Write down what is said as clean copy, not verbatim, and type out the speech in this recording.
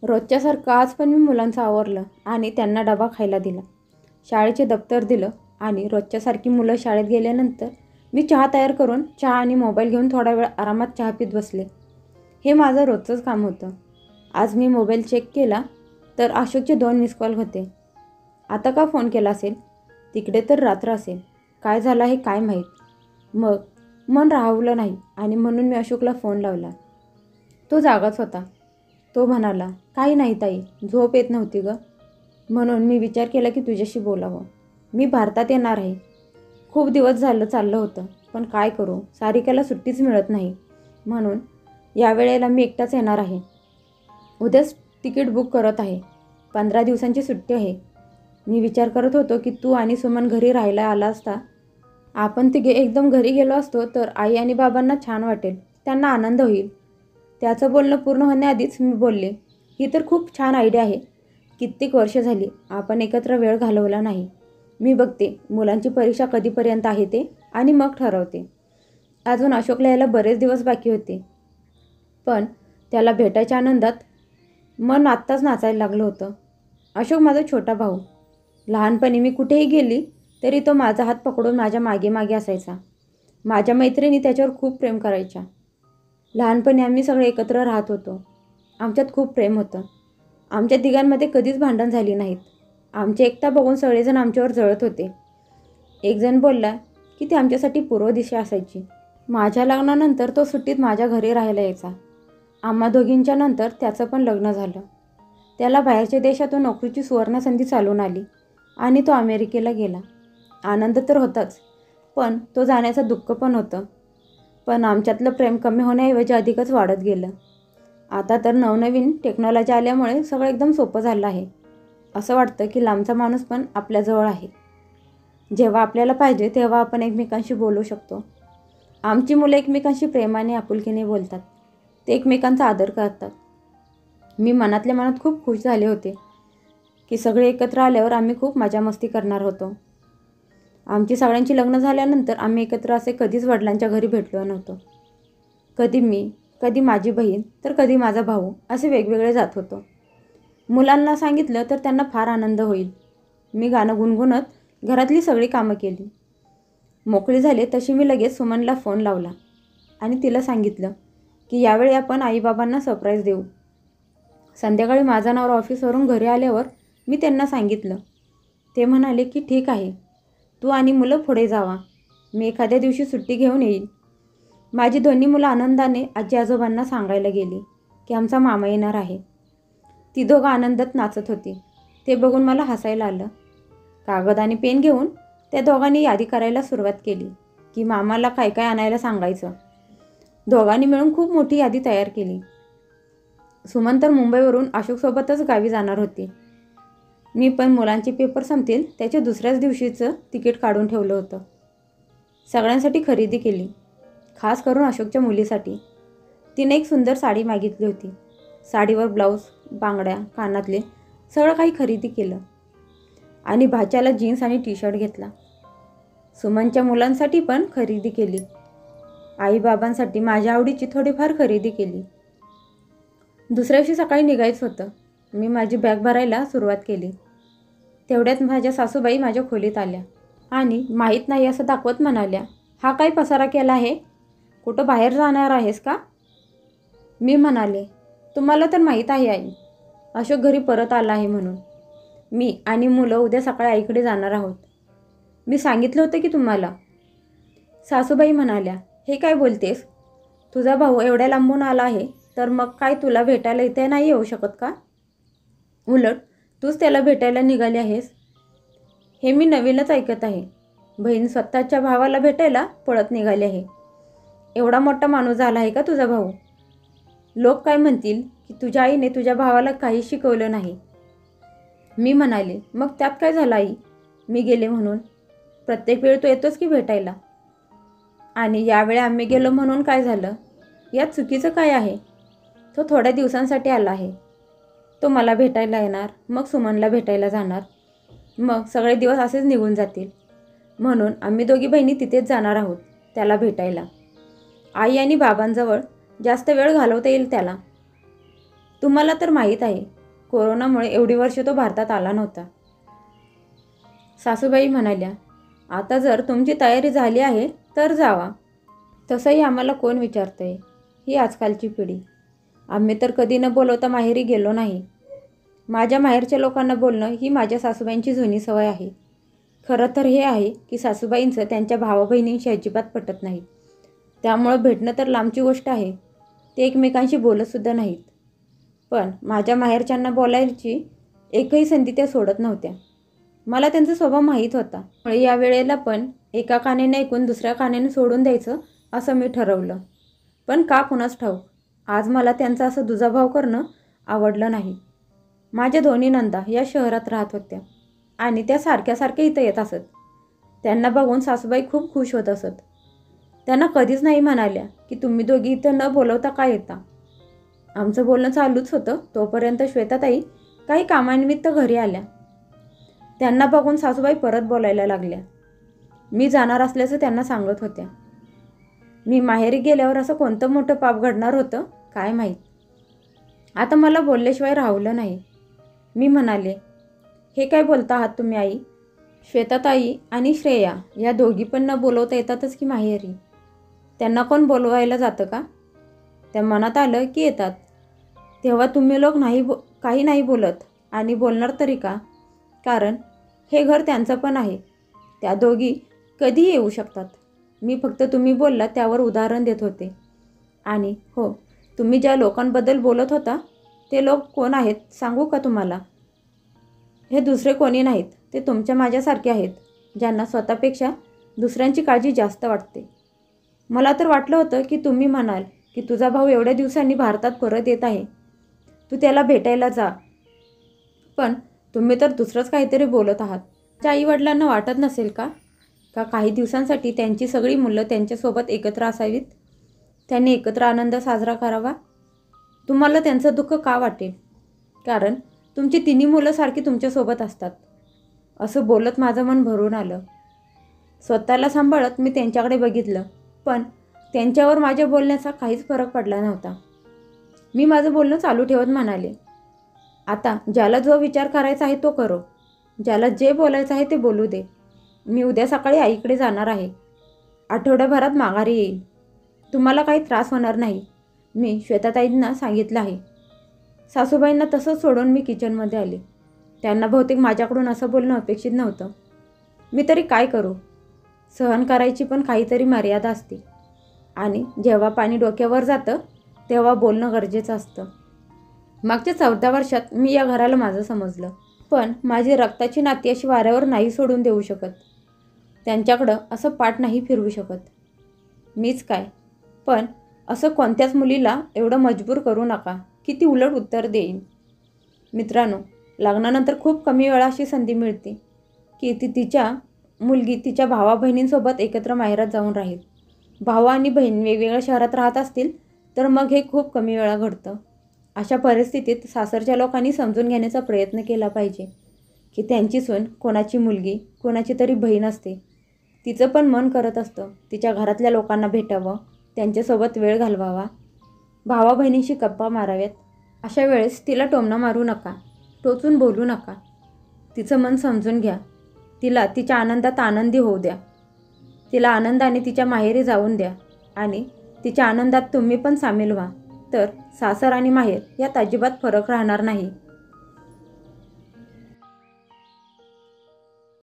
रोजच्यासारखं आज पण मी मुलांचं आवरलं आणि त्यांना डबा खायला दिला. शाळेचे दप्तर दिलं आणि रोजच्यासारखी मुलं शाळेत गेल्यानंतर मी चहा तयार करून चहा आणि मोबाईल घेऊन थोडा वेळ आरामात चहा पीत बसले. हे माझं रोजचंच काम होतं. आज मी मोबाईल चेक केला तर अशोकचे 2 मिस कॉल होते. आता का फोन केला असेल? तिकडे तर रात्र असेल. काय झालं आहे काय माहीत. मग मन राहवलं नाही आणि म्हणून मी अशोकला फोन लावला. तो जागाच होता. तो म्हणाला, काही नाही ताई, झोप येत नव्हती गं. म्हणून मी विचार केला की तुझ्याशी बोलावं. मी भारतात येणार आहे. खूप दिवस झालं चाललं होतं, पण काय करू, सारिकाला सुट्टीच मिळत नाही. म्हणून यावेळेला मी एकटाच येणार आहे. उद्याच तिकीट बुक करत आहे. 15 दिवसांची सुट्टी आहे. मी विचार करत होतो की तू आणि सुमन घरी राहायला आला असता. आपण तिघे एकदम घरी गेलो असतो तर आई आणि बाबांना छान वाटेल. त्यांना आनंद होईल. त्याचं बोलणं पूर्ण होण्याआधीच मी बोलले, ही तर खूप छान आयडिया आहे. कित्येक वर्ष झाली आपण एकत्र वेळ घालवला नाही. मी बघते मुलांची परीक्षा कधीपर्यंत आहे ते आणि मग ठरवते. अजून अशोकला यायला बरेच दिवस बाकी होते. पण त्याला भेटायच्या आनंदात मन आत्ताच नाचायला लागलं होतं. अशोक माझा छोटा भाऊ. लहानपणी मी कुठेही गेली तरी तो माझा हात पकडून माझ्या मागे मागे असायचा. माझ्या मैत्रिणी त्याच्यावर खूप प्रेम करायच्या. लहानपणी आम्ही सगळे एकत्र राहत होतो. आमच्यात खूप प्रेम होतं. आमच्या तिघांमध्ये कधीच भांडण झाली नाहीत. आमची एकता बघून सगळेजण आमच्यावर जळत होते. एक जण बोलला की ती आमच्यासाठी पूर्व दिशा असायची. माझ्या लग्नानंतर तो सुट्टीत माझ्या घरी राहायला यायचा. आम्हा दोघींच्या नंतर त्याचं पण लग्न झालं. त्याला बाहेरच्या देशातून नोकरीची सुवर्णसंधी चालून आली आणि तो अमेरिकेला गेला. आनंद तर होताच, पण तो जाण्याचं दुःख पण होतं. पण आमच्यातलं प्रेम कमी होण्याऐवजी अधिकच वाढत गेलं. आता तर नवनवीन टेक्नॉलॉजी आल्यामुळे सगळं एकदम सोपं झालं आहे. असं वाटतं की लांबचा माणूस पण आपल्याजवळ आहे. जेव्हा आपल्याला पाहिजे तेव्हा आपण एकमेकांशी बोलू शकतो. आमची मुलं एकमेकांशी प्रेमाने आपुलकीने बोलतात. ते एकमेकांचा आदर करतात. मी मनातल्या मनात खूप खुश झाले होते की सगळे एकत्र आल्यावर आम्ही खूप मजा मस्ती करणार होतो. आमची सगळ्यांची लग्न झाल्यानंतर आम्ही एकत्र असे कधीच वडिलांच्या घरी भेटलो नव्हतो. कधी मी, कधी माझी बहीण, तर कधी माझा भाऊ असे वेगवेगळे जात होतो. मुलांना सांगितलं तर त्यांना फार आनंद होईल. मी गाणं गुणगुणत घरातली सगळी कामं केली. मोकळी झाले तशी मी लगेच सुमनला फोन लावला आणि तिला सांगितलं की यावेळी आपण आईबाबांना सरप्राईज देऊ. संध्याकाळी माझा नवरा ऑफिसवरून घरी आल्यावर मी त्यांना सांगितलं. ते म्हणाले की ठीक आहे, तू आणि मुलं पुढे जावा. मी एखाद्या दिवशी सुट्टी घेऊन येईल. माझी दोन्ही मुलं आनंदाने आजी आजोबांना सांगायला गेली की आमचा मामा येणार आहे. ती दोघं आनंदात नाचत होती. ते बघून मला हसायला आलं. कागद आणि पेन घेऊन त्या दोघांनी यादी करायला सुरुवात केली की मामाला काय काय आणायला सांगायचं. दोघांनी मिळून खूप मोठी यादी तयार केली. सुमन तर मुंबईवरून अशोकसोबतच गावी जाणार होती. मी पण मुलांचे पेपर संपतील त्याच्या दुसऱ्याच दिवशीचं तिकीट काढून ठेवलं होतं. सगळ्यांसाठी खरेदी केली, खास करून अशोकच्या मुलीसाठी. तिने एक सुंदर साडी मागितली होती. साडीवर ब्लाऊज, बांगड्या, कानातले सगळं काही खरेदी केलं आणि भाच्याला जीन्स आणि टी शर्ट घेतला. सुमनच्या मुलांसाठी पण खरेदी केली. आईबाबांसाठी माझ्या आवडीची थोडीफार खरेदी केली. दुसऱ्या दिवशी सकाळी निघायचं होतं. मी माझी बॅग भरायला सुरुवात केली. तेवढ्यात माझ्या सासूबाई माझ्या खोलीत आल्या आणि माहीत नाही असं दाखवत म्हणाल्या, हा काय पसारा केला आहे? कुठं बाहेर जाणार आहेस का? मी म्हणाले, तुम्हाला तर माहीत आहे आई, अशोक घरी परत आला आहे म्हणून. मी आणि मुलं उद्या सकाळी आईकडे जाणार आहोत. मी सांगितलं होतं की तुम्हाला. सासूबाई म्हणाल्या, हे काय बोलतेस? तुझा भाऊ एवढ्या लांबून आला आहे तर मग काय तुला भेटायला इथे नाही येऊ शकत का? उलट तूच त्याला भेटायला निघाली आहेस. हे मी नवीनच ऐकत आहे. बहीण स्वतःच्या भावाला भेटायला पळत निघाली आहे. एवढा मोठा माणूस झाला आहे का तुझा भाऊ? लोक काय म्हणतील की तुझ्या आईने तुझ्या भावाला काही शिकवलं नाही. मी म्हणाले, मग त्यात काय झालं आई? मी गेले म्हणून. प्रत्येक वेळ तो येतोच की भेटायला. आणि यावेळी आम्ही गेलो म्हणून काय झालं? यात चुकीचं काय आहे? तो थोड्या दिवसांसाठी आला आहे. तो मला भेटायला येणार, मग सुमनला भेटायला जाणार. मग सगळे दिवस असेच निघून जातील. म्हणून आम्ही दोघी बहिणी तिथेच जाणार आहोत त्याला भेटायला. आई आणि बाबांजवळ जास्त वेळ घालवता येईल त्याला. तुम्हाला तर माहीत आहे, कोरोनामुळे एवढी वर्ष तो भारतात आला नव्हता. सासूबाई म्हणाल्या, आता जर तुमची तयारी झाली आहे तर जावा. तसंही आम्हाला कोण विचारतंय, ही आजकालची पिढी. आम्ही तर कधी न बोलवता माहेरी गेलो नाही. माझ्या माहेरच्या लोकांना बोलणं ही माझ्या सासूबाईंची जुनी सवय आहे. खरं तर हे आहे की सासूबाईंचं त्यांच्या भावा बहिणींशी अजिबात पटत नाही. त्यामुळं भेटणं तर लांबची गोष्ट आहे, ते एकमेकांशी बोलतसुद्धा नाहीत. पण माझ्या माहेरच्यांना बोलायची एकही संधी त्या सोडत नव्हत्या. मला त्यांचा स्वभाव माहीत होता. त्यामुळे या वेळेला पण एका कानेने ऐकून दुसऱ्या कानेने सोडून द्यायचं असं मी ठरवलं. पण का कुणास ठाऊक, आज मला त्यांचा असं दुजाभाव करणं आवडलं नाही. माझ्या दोन्ही नंदा या शहरात राहत होत्या आणि त्या सारख्या इथं येत असत. त्यांना बघून सासूबाई खूप खुश होत असत. त्यांना कधीच नाही म्हणाल्या की तुम्ही दोघी इथं न बोलवता का येता. आमचं बोलणं चालूच होतं तोपर्यंत श्वेताताई काही कामानिमित्त घरी आल्या. त्यांना बघून सासूबाई परत बोलायला लागल्या. मी जाणार असल्याचं त्यांना सांगत होत्या. मी माहेरी गेल्यावर असं कोणतं मोठं पाप घडणार होतं काय माहीत. आता मला बोलल्याशिवाय राहवलं नाही. मी म्हणाले, हे काय बोलता आहात तुम्ही आई? श्वेताताई आणि श्रेया या दोघी पण न बोलवता येतातच की माहेरी. त्यांना कोण बोलवायला जातं का? त्या मनात आलं की येतात. तेव्हा तुम्ही लोक काही नाही बोलत आणि बोलणार तरी का? कारण हे घर त्यांचं पण आहे. त्या दोघी कधीही येऊ शकतात. मी फक्त तुम्ही बोलला त्यावर उदाहरण देत होते. आणि हो, तुम्ही ज्या लोकांबद्दल बोलत होता ते लोक कोण आहेत सांगू का तुम्हाला? हे दुसरे कोणी नाहीत, ते तुमच्या माझ्यासारखे आहेत, ज्यांना स्वतःपेक्षा दुसऱ्यांची काळजी जास्त वाटते. मला तर वाटलं होतं की तुम्ही म्हणाल की तुझा भाऊ एवढ्या दिवसांनी भारतात परत येत आहे, तू त्याला भेटायला जा. पण तुम्ही तर दुसरंच काहीतरी बोलत आहात. त्या आईवडिलांना वाटत नसेल का काही दिवसांसाठी त्यांची सगळी मुलं त्यांच्यासोबत एकत्र असावीत, त्यांनी एकत्र आनंद साजरा करावा? तुम्हाला त्यांचं दुःख का वाटेल? कारण तुमची तिन्ही मुलं सारखी तुमच्यासोबत असतात. असं बोलत माझं मन भरून आलं. स्वतःला सांभाळत मी त्यांच्याकडे बघितलं, पण त्यांच्यावर माझ्या बोलण्याचा काहीच फरक पडला नव्हता. मी माझं बोलणं चालू ठेवत म्हणाले, आता ज्याला जो विचार करायचा आहे तो करो, ज्याला जे बोलायचं आहे ते बोलू दे. मी उद्या सकाळी आईकडे जाणार आहे. आठवड्याभरात माघारी येईल. तुम्हाला काही त्रास होणार नाही, मी श्वेताताईंना सांगितलं आहे. सासूबाईंना तसंच सोडून मी किचनमध्ये आले. त्यांना बहुतेक माझ्याकडून असं बोलणं अपेक्षित नव्हतं. मी तरी काय करू? सहन करायची पण काहीतरी मर्यादा असते. आणि जेव्हा पाणी डोक्यावर जातं तेव्हा बोलणं गरजेचं असतं. मागच्या 14 वर्षात मी या घराला माझं समजलं. पण माझी रक्ताची नाती अशी वाऱ्यावर नाही सोडून देऊ शकत. त्यांच्याकडं असं पाठ नाही फिरवू शकत. मीच काय, पण असं कोणत्याच मुलीला एवढं मजबूर करू नका की ती उलट उत्तर देईन. मित्रांनो, लग्नानंतर खूप कमी वेळा अशी संधी मिळते की तिच्या मुलगी तिच्या भावा बहिणींसोबत एकत्र माहेरात जाऊन राहील. भाऊ आणि बहीण वेगवेगळ्या शहरात राहत असतील तर मग हे खूप कमी वेळा घडतं. अशा परिस्थितीत सासरच्या लोकांनी समजून घेण्याचा प्रयत्न केला पाहिजे की त्यांची सून कोणाची मुलगी, कोणाची तरी बहीण असते. तिचं पण मन करत असतं तिच्या घरातल्या लोकांना भेटावं, त्यांच्यासोबत वेळ घालवावा, भावा बहिणींशी गप्पा माराव्यात. अशा वेळेस तिला टोमणं मारू नका, टोचून बोलू नका. तिचं मन समजून घ्या. तिला तिच्या आनंदात आनंदी होऊ द्या. तिला आनंदाने तिच्या माहेरी जाऊन द्या आणि तिच्या आनंदात तुम्ही पण सामील व्हा. तर सासर आणि माहेर यात अजिबात फरक राहणार नाही.